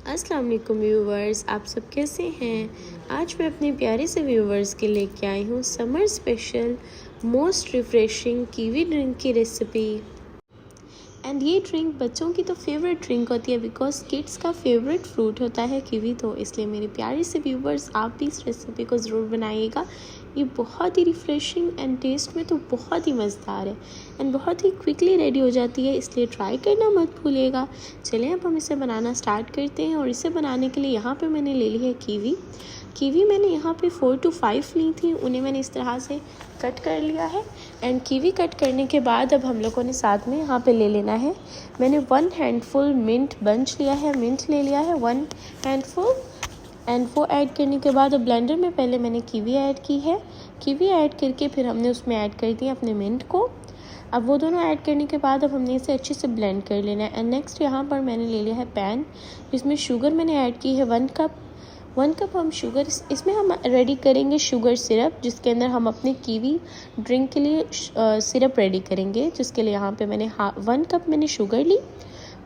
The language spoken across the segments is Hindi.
अस्सलाम वालेकुम व्यूवर्स, आप सब कैसे हैं। आज मैं अपने प्यारे से व्यूवर्स के लेके आई हूँ summer special most refreshing kiwi drink की रेसिपी। एंड ये ड्रिंक बच्चों की तो फेवरेट ड्रिंक होती है बिकॉज किड्स का फेवरेट फ्रूट होता है कीवी। तो इसलिए मेरे प्यारे से व्यूवर्स, आप भी इस रेसिपी को ज़रूर बनाइएगा। ये बहुत ही रिफ़्रेशिंग एंड टेस्ट में तो बहुत ही मज़ेदार है एंड बहुत ही क्विकली रेडी हो जाती है, इसलिए ट्राई करना मत भूलिएगा। चलें अब हम इसे बनाना स्टार्ट करते हैं। और इसे बनाने के लिए यहाँ पे मैंने ले ली है कीवी मैंने यहाँ पे 4 to 5 ली थी, उन्हें मैंने इस तरह से कट कर लिया है। एंड कीवी कट करने के बाद अब हम लोगों ने साथ में यहाँ पे ले लेना है, मैंने 1 हैंडफुल मिंट बंच लिया है, मिंट ले लिया है 1 हैंडफुल। एंड वो ऐड करने के बाद अब ब्लेंडर में पहले मैंने कीवी ऐड की है, कीवी ऐड करके फिर हमने उसमें ऐड कर दिया अपने मिंट को। अब वो दोनों ऐड करने के बाद अब हमने इसे अच्छे से ब्लेंड कर लेना है। एंड नेक्स्ट यहाँ पर मैंने ले लिया है पैन, जिसमें शुगर मैंने ऐड की है 1 कप हम शुगर, इसमें हम रेडी करेंगे शुगर सिरप, जिसके अंदर हम अपने कीवी ड्रिंक के लिए सिरप रेडी करेंगे, जिसके लिए यहाँ पे मैंने 1 कप मैंने शुगर ली,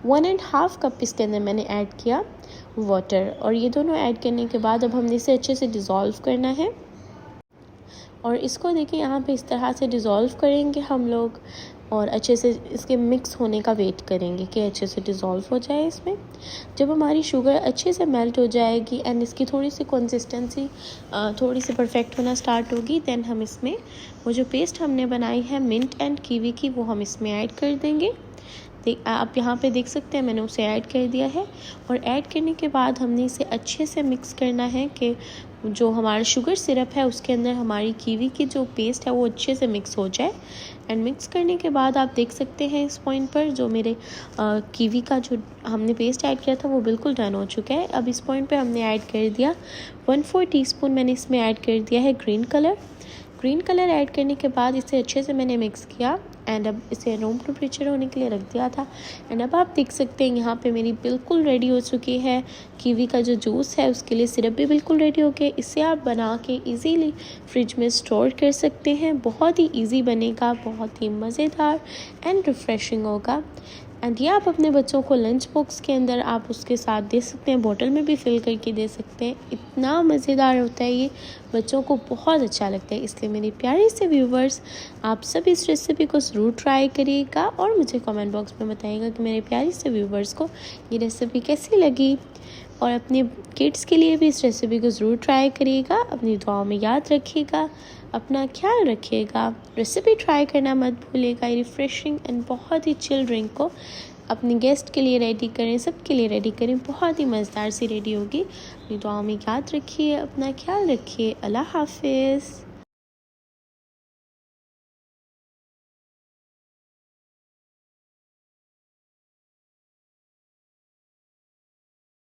1.5 कप इसके अंदर मैंने ऐड किया वाटर। और ये दोनों ऐड करने के बाद अब हमने इसे अच्छे से डिज़ोल्व करना है। और इसको देखिए यहाँ पे इस तरह से डिज़ोल्व करेंगे हम लोग और अच्छे से इसके मिक्स होने का वेट करेंगे कि अच्छे से डिज़ोल्व हो जाए इसमें। जब हमारी शुगर अच्छे से मेल्ट हो जाएगी एंड इसकी थोड़ी सी कंसिस्टेंसी थोड़ी सी परफेक्ट होना स्टार्ट होगी, देन हम इसमें वो जो पेस्ट हमने बनाई है मिंट एंड कीवी की, वो हम इसमें ऐड कर देंगे। आप यहाँ पे देख सकते हैं मैंने उसे ऐड कर दिया है। और ऐड करने के बाद हमने इसे अच्छे से मिक्स करना है कि जो हमारा शुगर सिरप है उसके अंदर हमारी कीवी की जो पेस्ट है वो अच्छे से मिक्स हो जाए। एंड मिक्स करने के बाद आप देख सकते हैं इस पॉइंट पर जो मेरे कीवी का जो हमने पेस्ट ऐड किया था वो बिल्कुल डन हो चुका है। अब इस पॉइंट पे हमने ऐड कर दिया 1/4 टीस्पून मैंने इसमें ऐड कर दिया है ग्रीन कलर ऐड करने के बाद इसे अच्छे से मैंने मिक्स किया एंड अब इसे रूम टेम्परेचर होने के लिए रख दिया था। एंड अब आप देख सकते हैं यहाँ पे मेरी बिल्कुल रेडी हो चुकी है कीवी का जो जूस है, उसके लिए सिरप भी बिल्कुल रेडी हो गया। इसे आप बना के इजीली फ्रिज में स्टोर कर सकते हैं, बहुत ही इजी बनेगा, बहुत ही मज़ेदार एंड रिफ़्रेशिंग होगा। एंड ये आप अपने बच्चों को लंच बॉक्स के अंदर आप उसके साथ दे सकते हैं, बोतल में भी फिल करके दे सकते हैं। इतना मज़ेदार होता है ये, बच्चों को बहुत अच्छा लगता है। इसलिए मेरे प्यारे से व्यूवर्स, आप सब इस रेसिपी को ज़रूर ट्राई करिएगा और मुझे कमेंट बॉक्स में बताइएगा कि मेरे प्यारे से व्यूवर्स को ये रेसिपी कैसी लगी। और अपने किड्स के लिए भी इस रेसिपी को ज़रूर ट्राई करिएगा, अपनी दुआओं में याद रखिएगा, अपना ख्याल रखिएगा। रेसिपी ट्राई करना मत भूलिएगा। रिफ़्रेशिंग एंड बहुत ही चिल ड्रिंक को अपने गेस्ट के लिए रेडी करें, सबके लिए रेडी करें, बहुत ही मज़ेदार सी रेडी होगी। अपनी दुआओं में याद रखिए, अपना ख्याल रखिए। अल्लाह हाफिज़।